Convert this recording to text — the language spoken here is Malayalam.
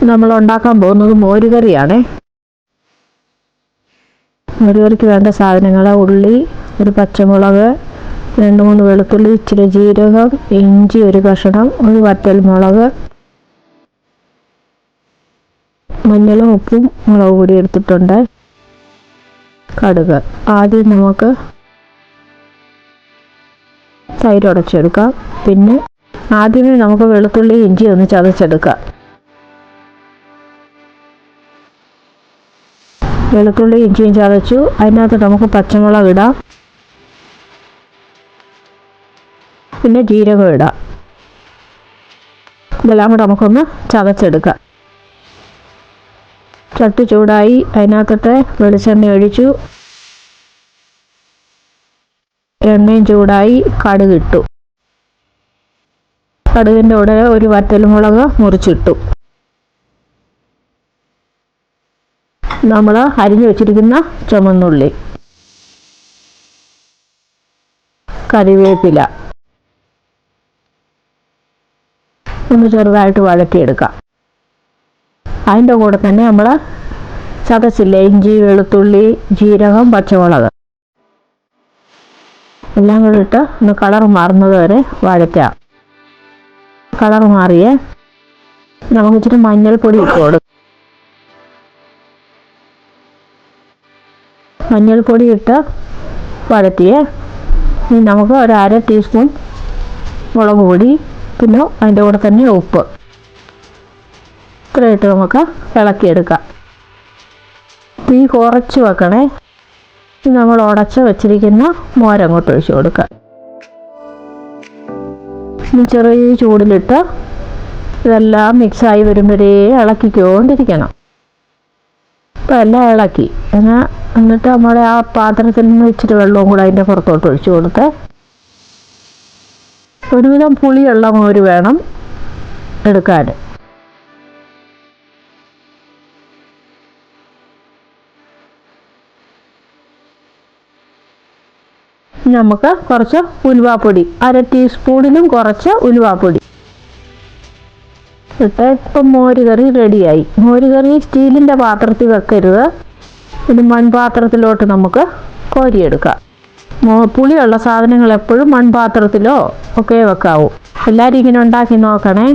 നമ്മൾ ഉണ്ടാക്കാൻ പോകുന്നത് മോരുകറിയാണേ. മോരുകറിക്ക് വേണ്ട സാധനങ്ങൾ: ഉള്ളി, ഒരു പച്ചമുളക്, 2-3 വെളുത്തുള്ളി, ഇച്ചിരി ജീരകം, ഇഞ്ചി ഒരു കഷണം, ഒരു വറ്റൽമുളക്, മഞ്ഞളും ഉപ്പും മുളക് പൊടി എടുത്തിട്ടുണ്ട്, കടുക്. ആദ്യം നമുക്ക് തൈര് ഉടച്ചെടുക്കാം. പിന്നെ ആദ്യമേ നമുക്ക് വെളുത്തുള്ളി ഇഞ്ചി ഒന്ന് ചതച്ചെടുക്കാം. വെളുത്തുള്ളി ഇഞ്ചിയും ചതച്ചു. അതിനകത്ത് നമുക്ക് പച്ചമുളക് ഇടാം, പിന്നെ ജീരകം ഇടാം. ഇതെല്ലാം കൂടെ നമുക്കൊന്ന് ചതച്ചെടുക്കാം. ചട്ടി ചൂടായി, അതിനകത്തോട്ട് വെളിച്ചെണ്ണ ഒഴിച്ചു. എണ്ണയും ചൂടായി, കടുകിട്ടു. കടുകിൻ്റെ കൂടെ ഒരു വറ്റൽമുളക് മുറിച്ചിട്ടു. നമ്മൾ അരിഞ്ഞു വെച്ചിരിക്കുന്ന ചുമന്നുള്ളി, കറിവേപ്പില ഒന്ന് ചെറുതായിട്ട് വഴറ്റിയെടുക്കാം. അതിൻ്റെ കൂടെ തന്നെ നമ്മൾ ചതച്ചില്ലേ, ഇഞ്ചി, വെളുത്തുള്ളി, ജീരകം, പച്ചമുളക് എല്ലാം കൂടി ഇട്ട് ഒന്ന് കളർ മാറുന്നത് വരെ വഴറ്റാം. കളർ മാറിയേ നമുക്ക് ഇച്ചിരി മഞ്ഞൾപ്പൊടി ഇട്ട് കൊടുക്കും. മഞ്ഞൾപ്പൊടി ഇട്ട് വഴറ്റിയേ. ഇനി നമുക്ക് ഒരു 1/2 ടീസ്പൂൺ മുളക് പൊടി, പിന്നെ അതിൻ്റെ കൂടെ തന്നെ ഉപ്പ് ഇത്രയിട്ട് നമുക്ക് ഇളക്കിയെടുക്കാം. തീ കുറച്ച് വെക്കണേ. നമ്മൾ ഉടച്ച് വെച്ചിരിക്കുന്ന മോരങ്ങോട്ട് ഒഴിച്ച് കൊടുക്കാം. ചെറിയ ചൂടിലിട്ട് ഇതെല്ലാം മിക്സായി വരുമ്പോഴേ ഇളക്കിക്കൊണ്ടിരിക്കണം. ഇപ്പം എല്ലാം ഇളക്കി. എന്നിട്ട് നമ്മുടെ ആ പാത്രത്തിൽ നിന്ന് ഇച്ചിരി വെള്ളവും കൂടെ അതിൻ്റെ പുറത്തോട്ട് ഒഴിച്ചു കൊടുത്ത് ഒരുവിധം പുളിയുള്ള മോര് വേണം എടുക്കാൻ. നമുക്ക് കുറച്ച് ഉലുവാപ്പൊടി, 1/2 ടീസ്പൂണിലും കുറച്ച് ഉലുവാപ്പൊടി ഇട്ട് ഇപ്പം മോരുകറി റെഡിയായി. മോരുകറി സ്റ്റീലിൻ്റെ പാത്രത്തിൽ വെക്കരുത്, ഇത് മൺപാത്രത്തിലോട്ട് നമുക്ക് കോരിയെടുക്കാം. പുളിയുള്ള സാധനങ്ങൾ എപ്പോഴും മൺപാത്രത്തിലോ ഒക്കെ വെക്കാവൂ. എല്ലാവരും ഇങ്ങനെ ഉണ്ടാക്കി നോക്കണേ.